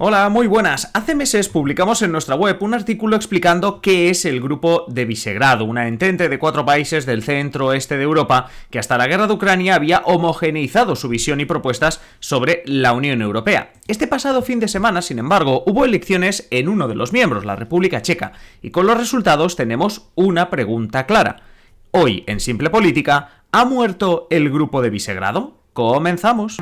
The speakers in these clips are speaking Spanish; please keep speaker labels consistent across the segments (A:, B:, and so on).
A: Hola, muy buenas. Hace meses publicamos en nuestra web un artículo explicando qué es el Grupo de Visegrado, una entente de 4 países del centro-este de Europa que hasta la guerra de Ucrania había homogeneizado su visión y propuestas sobre la Unión Europea. Este pasado fin de semana, sin embargo, hubo elecciones en uno de los miembros, la República Checa, y con los resultados tenemos una pregunta clara. Hoy, en Simple Política, ¿ha muerto el Grupo de Visegrado? Comenzamos.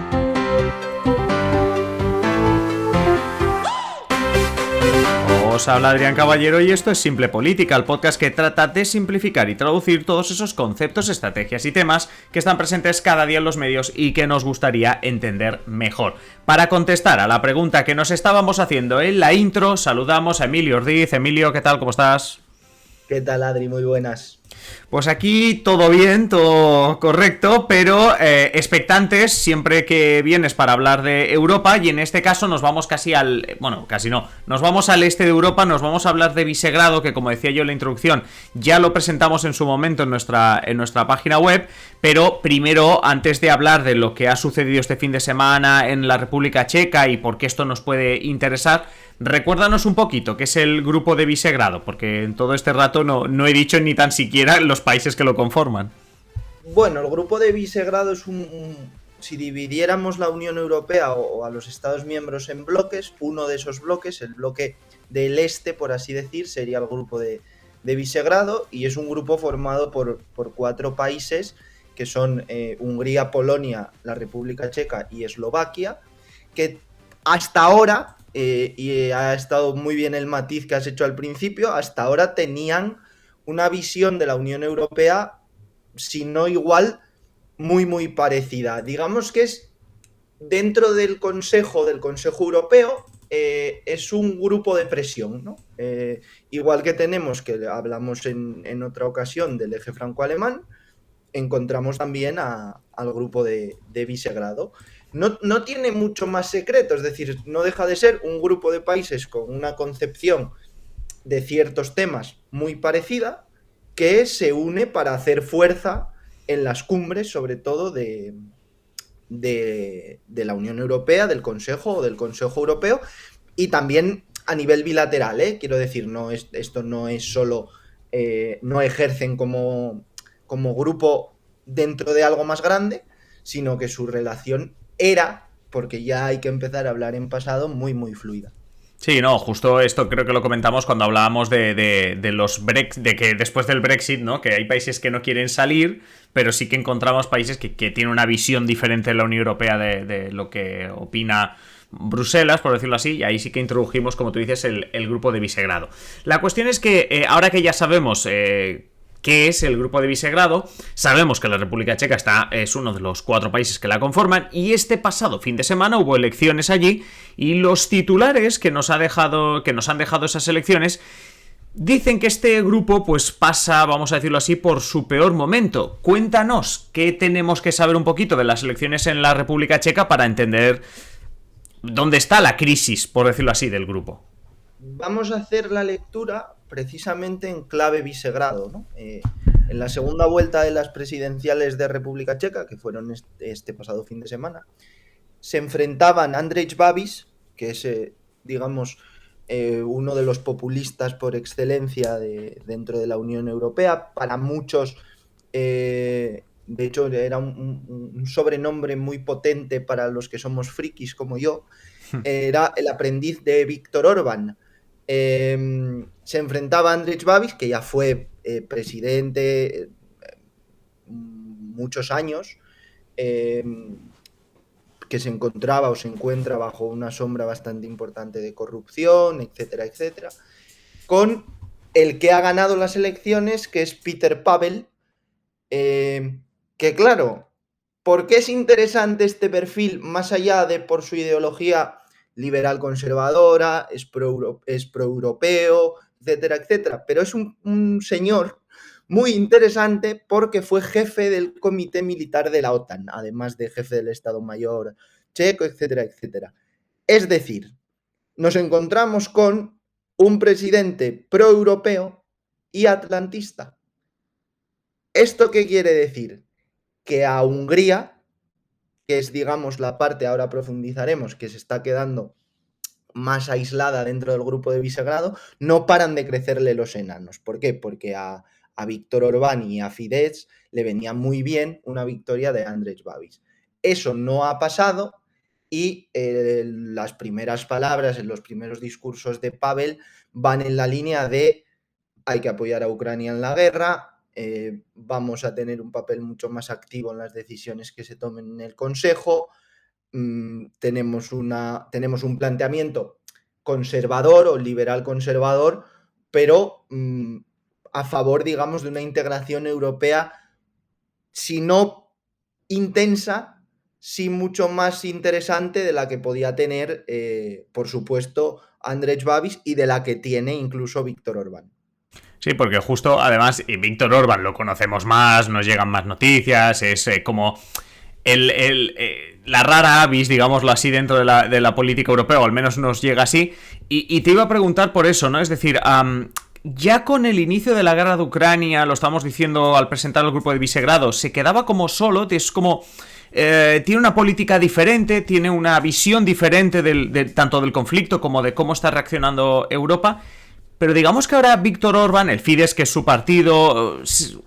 A: Os habla Adrián Caballero y esto es Simple Política, el podcast que trata de simplificar y traducir todos esos conceptos, estrategias y temas que están presentes cada día en los medios y que nos gustaría entender mejor. Para contestar a la pregunta que nos estábamos haciendo en la intro, saludamos a Emilio Ordiz. Emilio, ¿qué tal? ¿Cómo estás?
B: ¿Qué tal, Adri? Muy buenas.
A: Pues aquí todo bien, todo correcto, pero expectantes siempre que vienes para hablar de Europa, y en este caso nos vamos casi casi no, nos vamos al este de Europa, nos vamos a hablar de Visegrado, que como decía yo en la introducción, ya lo presentamos en su momento en nuestra página web, pero primero, antes de hablar de lo que ha sucedido este fin de semana en la República Checa y por qué esto nos puede interesar, recuérdanos un poquito qué es el Grupo de Visegrado, porque en todo este rato no he dicho ni tan siquiera los países que lo conforman.
B: Bueno, el Grupo de Visegrado es si dividiéramos la Unión Europea o a los Estados miembros en bloques, uno de esos bloques, el bloque del este, por así decir, sería el Grupo de Visegrado, y es un grupo formado por 4 países que son Hungría, Polonia, la República Checa y Eslovaquia, que hasta ahora, y ha estado muy bien el matiz que has hecho al principio, hasta ahora tenían una visión de la Unión Europea, si no igual, muy parecida. Digamos que es dentro del Consejo Europeo, es un grupo de presión, ¿no? Igual que tenemos, que hablamos en otra ocasión, del eje franco-alemán, encontramos también al grupo de Visegrado. No tiene mucho más secreto, es decir, no deja de ser un grupo de países con una concepción de ciertos temas muy parecida, que se une para hacer fuerza en las cumbres, sobre todo de la Unión Europea, del Consejo o del Consejo Europeo, y también a nivel bilateral, quiero decir, esto no es solo, no ejercen como grupo dentro de algo más grande, sino que su relación era, porque ya hay que empezar a hablar en pasado, muy fluida.
A: Sí, no, justo esto creo que lo comentamos cuando hablábamos de de que después del Brexit, ¿no? Que hay países que no quieren salir, pero sí que encontramos países que tienen una visión diferente de la Unión Europea de lo que opina Bruselas, por decirlo así, y ahí sí que introdujimos, como tú dices, el Grupo de Visegrado. La cuestión es que ahora que ya sabemos qué es el Grupo de Visegrado, sabemos que la República Checa es uno de los 4 países que la conforman, y este pasado fin de semana hubo elecciones allí, y los titulares que nos han dejado esas elecciones dicen que este grupo pues pasa, vamos a decirlo así, por su peor momento. Cuéntanos qué tenemos que saber un poquito de las elecciones en la República Checa para entender dónde está la crisis, por decirlo así, del grupo.
B: Vamos a hacer la lectura precisamente en clave Visegrado, ¿no? En la segunda vuelta de las presidenciales de República Checa, que fueron este pasado fin de semana, se enfrentaban Andrej Babis, que es, digamos, uno de los populistas por excelencia dentro de la Unión Europea. Para muchos, de hecho, era un sobrenombre muy potente para los que somos frikis como yo. Era el aprendiz de Víctor Orbán. Se enfrentaba a Andrej Babis, que ya fue presidente muchos años, que se encontraba o se encuentra bajo una sombra bastante importante de corrupción, etcétera, con el que ha ganado las elecciones, que es Peter Pavel, que claro, ¿por qué es interesante este perfil? Más allá de por su ideología liberal conservadora, es pro-europeo, etcétera, pero es un señor muy interesante porque fue jefe del comité militar de la OTAN, además de jefe del Estado Mayor checo, etcétera. Es decir, nos encontramos con un presidente pro-europeo y atlantista. ¿Esto qué quiere decir? Que a Hungría, que es, digamos, la parte, ahora profundizaremos, que se está quedando más aislada dentro del grupo de Visegrado, no paran de crecerle los enanos. ¿Por qué? Porque a Víctor Orbán y a Fidesz le venía muy bien una victoria de Andrzej Babis. Eso no ha pasado y las primeras palabras en los primeros discursos de Pavel van en la línea de hay que apoyar a Ucrania en la guerra, vamos a tener un papel mucho más activo en las decisiones que se tomen en el Consejo, tenemos un planteamiento conservador o liberal conservador, pero a favor, digamos, de una integración europea, si no intensa, sí mucho más interesante de la que podía tener, por supuesto, Andrzej Babis y de la que tiene incluso Víctor Orbán.
A: Sí, porque justo, además, Víctor Orbán lo conocemos más, nos llegan más noticias, es como la rara avis, digámoslo así, dentro de la política europea, o al menos nos llega así. Y te iba a preguntar por eso, ¿no? Es decir, ya con el inicio de la guerra de Ucrania, lo estábamos diciendo al presentar el grupo de Visegrado, se quedaba como solo, es como... tiene una política diferente, tiene una visión diferente tanto del conflicto como de cómo está reaccionando Europa. Pero digamos que ahora Víctor Orbán, el Fidesz, que es su partido,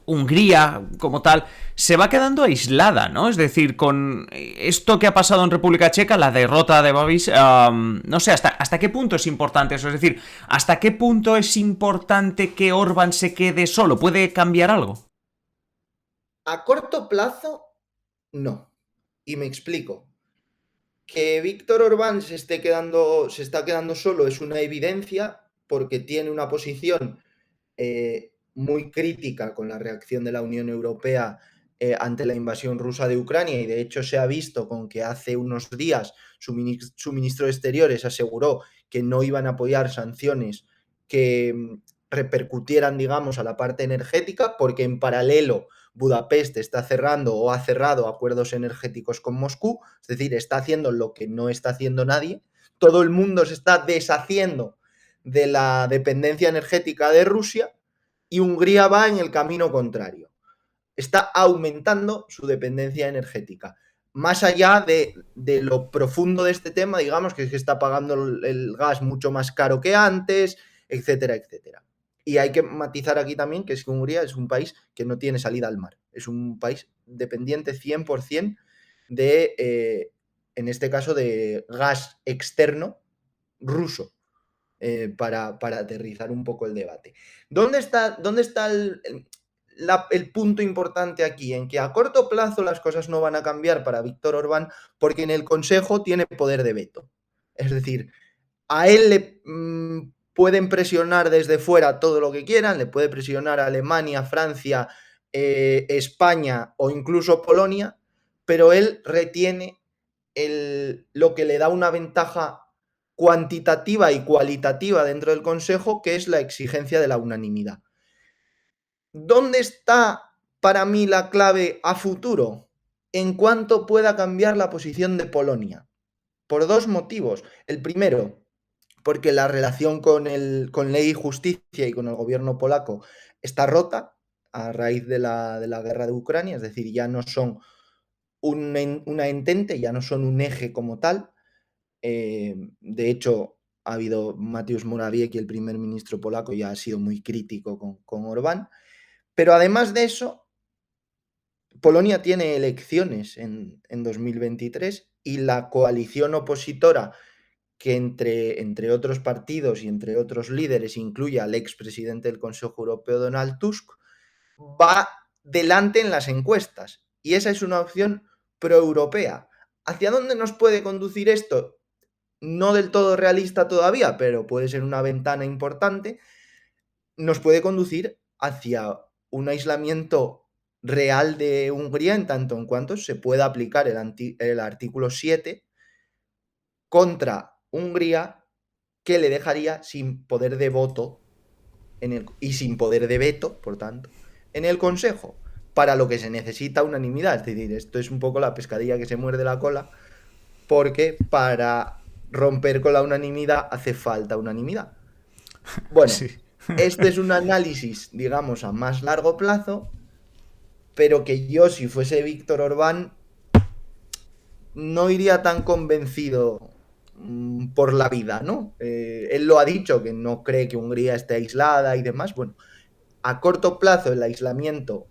A: Hungría como tal, se va quedando aislada, ¿no? Es decir, con esto que ha pasado en República Checa, la derrota de Babis, no sé, hasta qué punto es importante eso. Es decir, ¿hasta qué punto es importante que Orbán se quede solo? ¿Puede cambiar algo?
B: A corto plazo, no. Y me explico. Que Víctor Orbán se está quedando solo es una evidencia porque tiene una posición muy crítica con la reacción de la Unión Europea ante la invasión rusa de Ucrania, y de hecho se ha visto con que hace unos días su ministro de Exteriores aseguró que no iban a apoyar sanciones que repercutieran, digamos, a la parte energética, porque en paralelo Budapest está cerrando o ha cerrado acuerdos energéticos con Moscú, es decir, está haciendo lo que no está haciendo nadie. Todo el mundo se está deshaciendo de la dependencia energética de Rusia y Hungría va en el camino contrario. Está aumentando su dependencia energética. Más allá de lo profundo de este tema, digamos, que es que está pagando el gas mucho más caro que antes, etcétera, etcétera. Y hay que matizar aquí también que es que Hungría es un país que no tiene salida al mar. Es un país dependiente 100% de, en este caso, de gas externo ruso. Para aterrizar un poco el debate. ¿Dónde está el punto importante aquí? En que a corto plazo las cosas no van a cambiar para Víctor Orbán porque en el Consejo tiene poder de veto. Es decir, a él le pueden presionar desde fuera todo lo que quieran, le puede presionar a Alemania, Francia, España o incluso Polonia, pero él retiene lo que le da una ventaja cuantitativa y cualitativa dentro del Consejo, que es la exigencia de la unanimidad. ¿Dónde está para mí la clave a futuro? En cuanto pueda cambiar la posición de Polonia. Por dos motivos. El primero, porque la relación con Ley y Justicia y con el gobierno polaco está rota a raíz de la guerra de Ucrania, es decir, ya no son una entente, ya no son un eje como tal. De hecho, ha habido Mateusz Morawiecki, el primer ministro polaco, ya ha sido muy crítico con Orbán. Pero además de eso, Polonia tiene elecciones en 2023 y la coalición opositora, que entre otros partidos y entre otros líderes incluye al expresidente del Consejo Europeo, Donald Tusk, va delante en las encuestas. Y esa es una opción proeuropea. ¿Hacia dónde nos puede conducir esto? No del todo realista todavía, pero puede ser una ventana importante. Nos puede conducir hacia un aislamiento real de Hungría en tanto en cuanto se pueda aplicar el artículo 7 contra Hungría, que le dejaría sin poder de voto y sin poder de veto, por tanto, en el Consejo, para lo que se necesita unanimidad. Es decir, esto es un poco la pescadilla que se muerde la cola, porque para romper con la unanimidad hace falta unanimidad. Bueno, sí. Este es un análisis, digamos, a más largo plazo, pero que yo, si fuese Víctor Orbán, no iría tan convencido por la vida, ¿no? Él lo ha dicho, que no cree que Hungría esté aislada y demás. Bueno, a corto plazo el aislamiento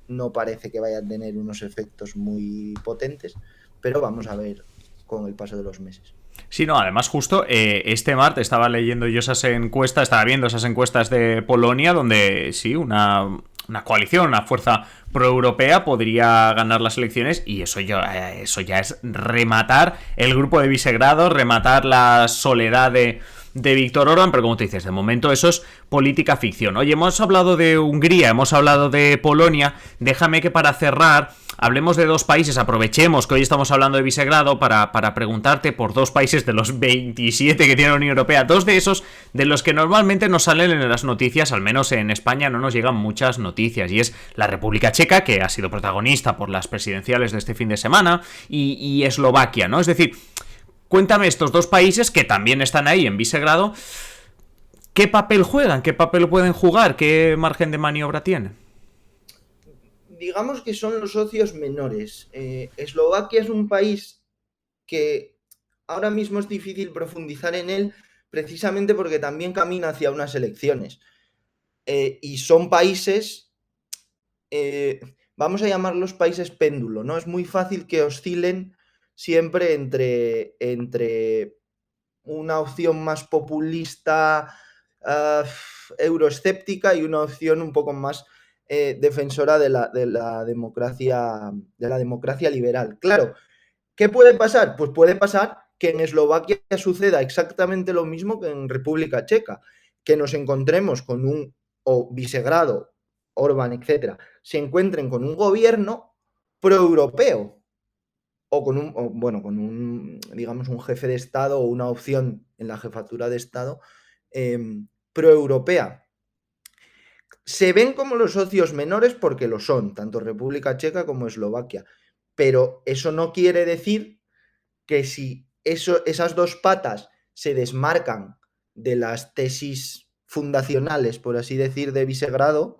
B: no parece que vaya a tener unos efectos muy potentes, pero vamos a ver con el paso de los meses.
A: Sí, no, además justo este martes estaba leyendo yo esas encuestas, estaba viendo esas encuestas de Polonia, donde sí, una coalición, una fuerza proeuropea podría ganar las elecciones, y eso ya es rematar el grupo de Visegrado, rematar la soledad de Víctor Orbán, pero como tú dices, de momento eso es política ficción. Oye, hemos hablado de Hungría, hemos hablado de Polonia, déjame que para cerrar hablemos de dos países, aprovechemos que hoy estamos hablando de Visegrado para preguntarte por dos países de los 27 que tiene la Unión Europea, dos de esos de los que normalmente nos salen en las noticias, al menos en España no nos llegan muchas noticias, y es la República Checa, que ha sido protagonista por las presidenciales de este fin de semana, y Eslovaquia, ¿no? Es decir, cuéntame estos dos países que también están ahí en Visegrado, ¿qué papel juegan? ¿Qué papel pueden jugar? ¿Qué margen de maniobra tienen?
B: Digamos que son los socios menores. Eslovaquia es un país que ahora mismo es difícil profundizar en él, precisamente porque también camina hacia unas elecciones. Y son países, vamos a llamarlos países péndulo, ¿no? Es muy fácil que oscilen siempre entre una opción más populista, euroescéptica, y una opción un poco más defensora de la democracia liberal. Claro, ¿qué puede pasar? Pues puede pasar que en Eslovaquia suceda exactamente lo mismo que en República Checa, que nos encontremos con o Visegrado, Orbán, etcétera, se encuentren con un gobierno proeuropeo, o con un, digamos, un jefe de Estado o una opción en la jefatura de Estado proeuropea. Se ven como los socios menores porque lo son, tanto República Checa como Eslovaquia, pero eso no quiere decir que si esas dos patas se desmarcan de las tesis fundacionales, por así decir, de Visegrado,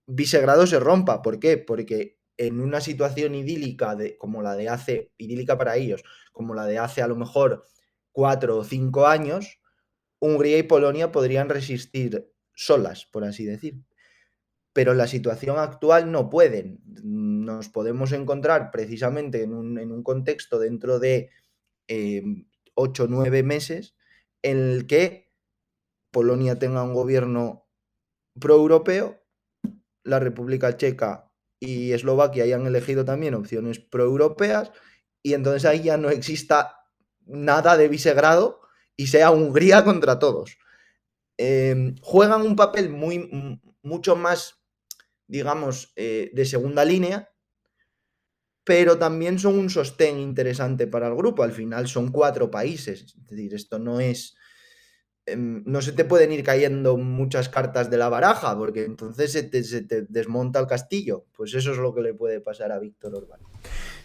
B: Visegrado se rompa. ¿Por qué? Porque en una situación idílica como la de hace, idílica para ellos, como la de hace a lo mejor 4 o 5 años, Hungría y Polonia podrían resistir solas, por así decir. Pero en la situación actual no pueden. Nos podemos encontrar precisamente en un contexto dentro de 8 o 9 meses en el que Polonia tenga un gobierno proeuropeo, la República Checa y Eslovaquia hayan elegido también opciones proeuropeas, y entonces ahí ya no exista nada de Visegrado y sea Hungría contra todos. Juegan un papel mucho más, digamos, de segunda línea, pero también son un sostén interesante para el grupo. Al final son 4 países, es decir, esto no es... no se te pueden ir cayendo muchas cartas de la baraja, porque entonces se te desmonta el castillo. Pues eso es lo que le puede pasar a Víctor Orbán.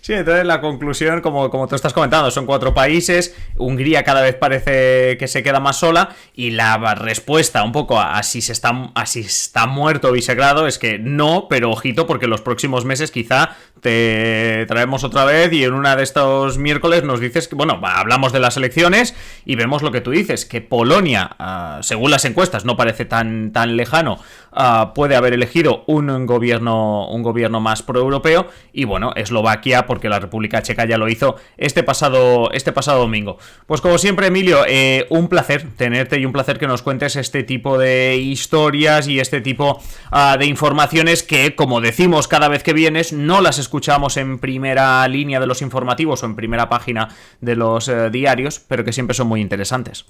A: Sí, entonces la conclusión, como tú estás comentando, son 4 países, Hungría cada vez parece que se queda más sola, y la respuesta un poco a si está muerto Visegrado es que no, pero ojito, porque los próximos meses quizá te traemos otra vez y en una de estos miércoles nos dices que, bueno, hablamos de las elecciones y vemos lo que tú dices, que Polonia, según las encuestas, no parece tan lejano, puede haber elegido un gobierno más proeuropeo, y bueno, Eslovaquia, porque la República Checa ya lo hizo este pasado domingo. Pues como siempre, Emilio, un placer tenerte y un placer que nos cuentes este tipo de historias y este tipo de informaciones que, como decimos cada vez que vienes, no las escuchamos en primera línea de los informativos o en primera página de los diarios, pero que siempre son muy interesantes.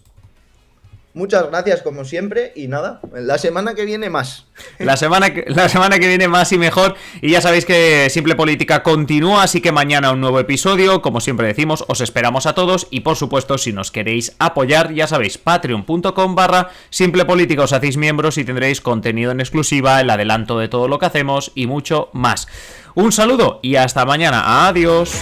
B: Muchas gracias, como siempre, y nada, la semana que viene más.
A: La semana que viene más y mejor, y ya sabéis que Simple Política continúa, así que mañana un nuevo episodio, como siempre decimos, os esperamos a todos, y por supuesto, si nos queréis apoyar, ya sabéis, patreon.com/Simple Política, os hacéis miembros y tendréis contenido en exclusiva, el adelanto de todo lo que hacemos y mucho más. Un saludo y hasta mañana, adiós.